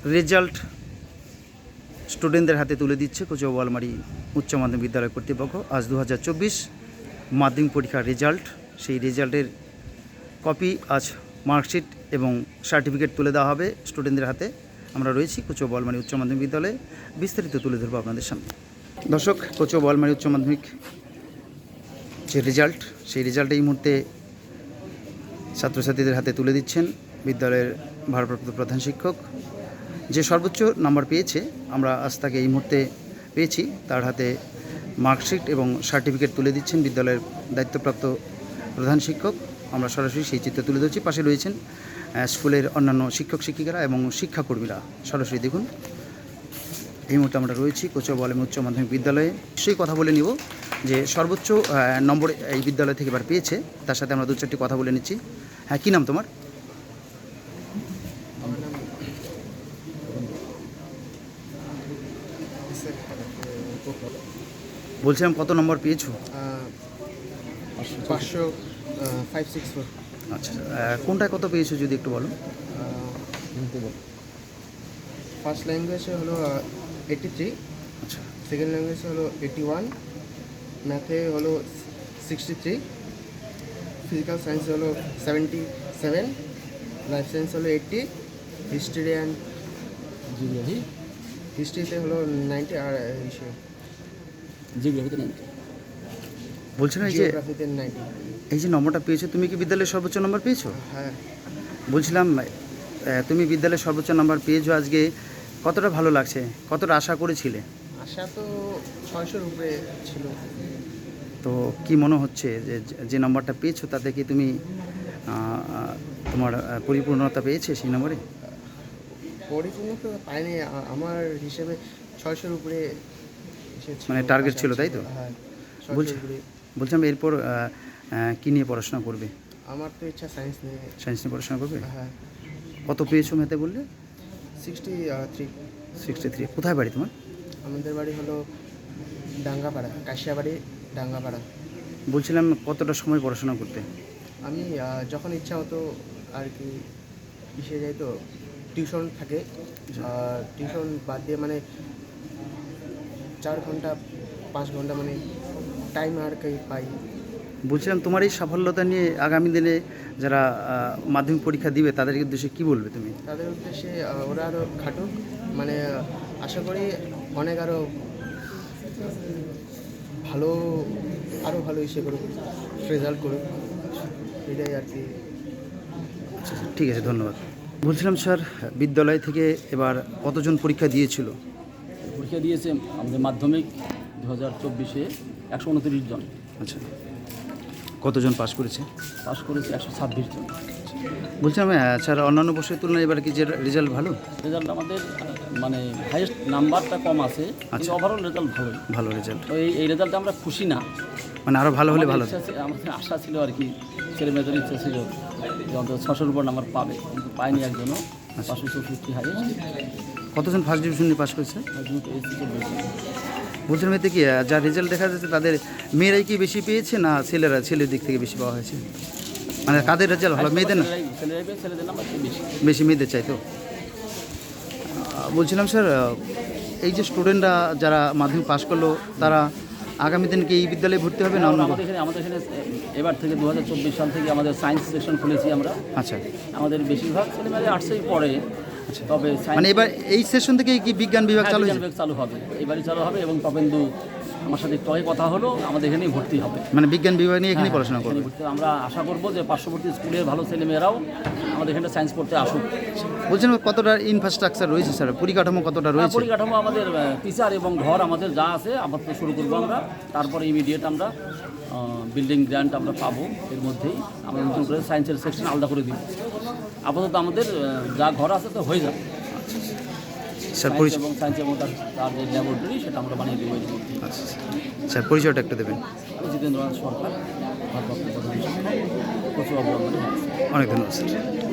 Result স্টুডেন্টদের হাতে তুলে দিচ্ছে কচুয়া বোয়ালমারি উচ্চ মাধ্যমিক বিদ্যালয় কর্তৃপক্ষ। আজ 2024 মাধ্যমিক পরীক্ষার রেজাল্ট, সেই রেজাল্টের কপি, আজ মার্কশিট এবং সার্টিফিকেট তুলে দেওয়া হবে স্টুডেন্টদের হাতে। আমরা রয়েছি কচুয়া বোয়ালমারি উচ্চ মাধ্যমিক বিদ্যালয়ে, বিস্তারিত তুলে ধরবো আপনাদের সামনে। দর্শক, কচুয়া বোয়ালমারি উচ্চ মাধ্যমিক যে রেজাল্ট, সেই রেজাল্ট এই মুহূর্তে ছাত্রছাত্রীদের হাতে তুলে দিচ্ছেন বিদ্যালয়ের ভারপ্রাপ্ত প্রধান শিক্ষক। যে সর্বোচ্চ নাম্বার পেয়েছে, আমরা আজ তাকে এই মুহূর্তে পেয়েছি, তার হাতে মার্কশিট এবং সার্টিফিকেট তুলে দিচ্ছেন বিদ্যালয়ের দায়িত্বপ্রাপ্ত প্রধান শিক্ষক। আমরা সরাসরি সেই চিত্র তুলে ধরছি। পাশে রয়েছেন স্কুলের অন্যান্য শিক্ষক শিক্ষিকারা এবং শিক্ষাকর্মীরা। সরাসরি দেখুন, এই মুহূর্তে আমরা রয়েছি কচুয়া বোয়ালমারি উচ্চ মাধ্যমিক বিদ্যালয়ে। সেই কথা বলে নিব যে সর্বোচ্চ নম্বর এই বিদ্যালয় থেকে এবার পেয়েছে, তার সাথে আমরা দু চারটি কথা বলে নিচ্ছি। হ্যাঁ, কী নাম তোমার? বলছিলাম কত নম্বর পেয়েছো? 564। আচ্ছা, কোনটায় কত পেয়েছো যদি একটু বলো। ফার্স্ট ল্যাঙ্গুয়েজে হলো 83, আচ্ছা, সেকেন্ড ল্যাঙ্গুয়েজে হলো 81, ম্যাথে হলো 63, ফিজিক্যাল সায়েন্স হলো 77, লাইফ সায়েন্স হলো 80, হিস্ট্রি অ্যান্ড জিওগ্রাফি, হিস্ট্রিতে হলো 90, আর জিওগ্রাফিতে 90। বলছিলাম এই যে জিওগ্রাফিতে 90। এই যে নম্বরটা পেয়েছো, তুমি কি বিদ্যালয়ের সর্বোচ্চ নম্বর পেয়েছো? হ্যাঁ। বলছিলাম তুমি বিদ্যালয়ের সর্বোচ্চ নম্বর পেয়েছো, আজকে কতটা ভালো লাগছে, কতটা আশা করেছিলে? আশা তো 600-র উপরে ছিল। তো কি মনে হচ্ছে যে যে নম্বরটা পেয়েছো তাতে কি তুমি তোমার পরিপূর্ণতা পেয়েছে সেই নম্বরে? পরিপূর্ণতা পাইনি, আমার হিসেবে 600-র উপরে এসেছে, মানে টার্গেট ছিল, তাই তো? হ্যাঁ। বলছিলাম এরপর কী নিয়ে পড়াশোনা করবে? আমার তো ইচ্ছা সায়েন্স নিয়ে। সায়েন্স নিয়ে পড়াশোনা করবে? হ্যাঁ। কত পেয়েছো ম্যাথে বললে? 63। 63। কোথায় বাড়ি তোমার? আমাদের বাড়ি হলো ডাঙ্গাপাড়া, কাশিয়াবাড়ি, ডাঙ্গাপাড়া। বলছিলাম কতটা সময় পড়াশোনা করতে? আমি যখন ইচ্ছা হতো আর কি এসে যাই, তো টিউশন থাকে, টিউশন বাদ দিয়ে মানে 4 ঘন্টা 5 ঘন্টা মানে টাইম আর কি পাই। বলছিলাম তোমার এই সাফল্যতা নিয়ে আগামী দিনে যারা মাধ্যমিক পরীক্ষা দিবে তাদের উদ্দেশ্যে কী বলবে তুমি? তাদের উদ্দেশ্যে ওরা আরও খাটুক, মানে আশা করি অনেক আরও ভালো ইসে করুক, রেজাল্ট করুক, এটাই আর কি। আচ্ছা, ঠিক আছে, ধন্যবাদ। বলছিলাম স্যার, বিদ্যালয় থেকে এবার কতজন পরীক্ষা দিয়েছিল? পরীক্ষা দিয়েছে আমাদের মাধ্যমিক 2024-এ 129 জন। আচ্ছা, কতজন পাস করেছে? পাস করেছে 126 জন। বলছিলাম স্যার, অন্যান্য বছরের তুলনায় এবার কি যে রেজাল্ট ভালো? রেজাল্ট আমাদের মানে হাইয়েস্ট নাম্বারটা কম আছে, কিন্তু ওভারঅল রেজাল্ট ভালোই। ভালো রেজাল্ট। তো এই রেজাল্টে আমরা খুশি না, মানে আরও ভালো হলে ভালো। আমাদের আশা ছিল আর কি, ছেলে মেয়েদের ইচ্ছা ছিল যে অন্তত 600-র উপর নাম্বার পাবে, কিন্তু পায়নি একজনও। 564 হাইয়েস্ট। কতজন ফার্স্ট ডিভিশন নিয়ে পাস করেছে? বলছিলাম এতে কি যা রেজাল্ট দেখা যাচ্ছে তাদের মেয়েরাই কি বেশি পেয়েছে না ছেলেরা, ছেলের দিক থেকে বেশি পাওয়া হয়েছে? মানে কাদের রেজাল্ট ভালো? মেয়েদের না? ছেলেদের নাম্বার বেশি মেয়েদের চাই তো। বলছিলাম স্যার, এই যে স্টুডেন্টরা যারা মাধ্যমিক পাস করলো, তারা আগামী দিন কি এই বিদ্যালয়ে ভর্তি হবে না? আমাদের এখানে এবার থেকে 2024 সাল থেকে আমাদের সায়েন্স সেকশন খুলেছি আমরা। আচ্ছা, আমাদের বেশিরভাগ ছেলেমেয়েরা আর্টসেই পড়ে। আচ্ছা, তবে মানে এবার এই সেশন থেকে কি বিজ্ঞান বিভাগ চালু হয়েছে? চালু হবে, এবারই চালু হবে, এবং তপেন্দু আমার সাথে একটু আগে কথা হলো, আমাদের এখানেই ভর্তি হবে। মানে বিজ্ঞান বিভাগ নিয়ে এখানেই পড়াশোনা করবে? আমরা আশা করবো যে পার্শ্ববর্তী স্কুলের ভালো ছেলেমেয়েরাও আমাদের এখানে সায়েন্স পড়তে আসুক। বলছিলাম কতটা ইনফ্রাস্ট্রাকচার রয়েছে স্যার, পরিকাঠামো কতটা রয়েছে? পরিকাঠামো আমাদের টিচার এবং ঘর আমাদের যা আছে আপাতত শুরু করবো আমরা, তারপরে ইমিডিয়েট আমরা বিল্ডিং গ্র্যান্ট আমরা পাবো। এর মধ্যেই আমরা নতুন করে সায়েন্সের সেকশন আলাদা করে দিব। আপাতত আমাদের যা ঘর আছে তো হয়ে যাবে স্যার। এবং সায়েন্স এবং তার যে ল্যাবরেটরি সেটা আমরা বানিয়ে দেবো এর মধ্যে। আচ্ছা স্যার, পরিচয়টা একটু দেবেন। জিতেন্দ্রনাথ সরকার, ভারপ্রাপ্ত প্রধান শিক্ষক, কচুয়া বোয়ালমারি। অনেক ধন্যবাদ স্যার।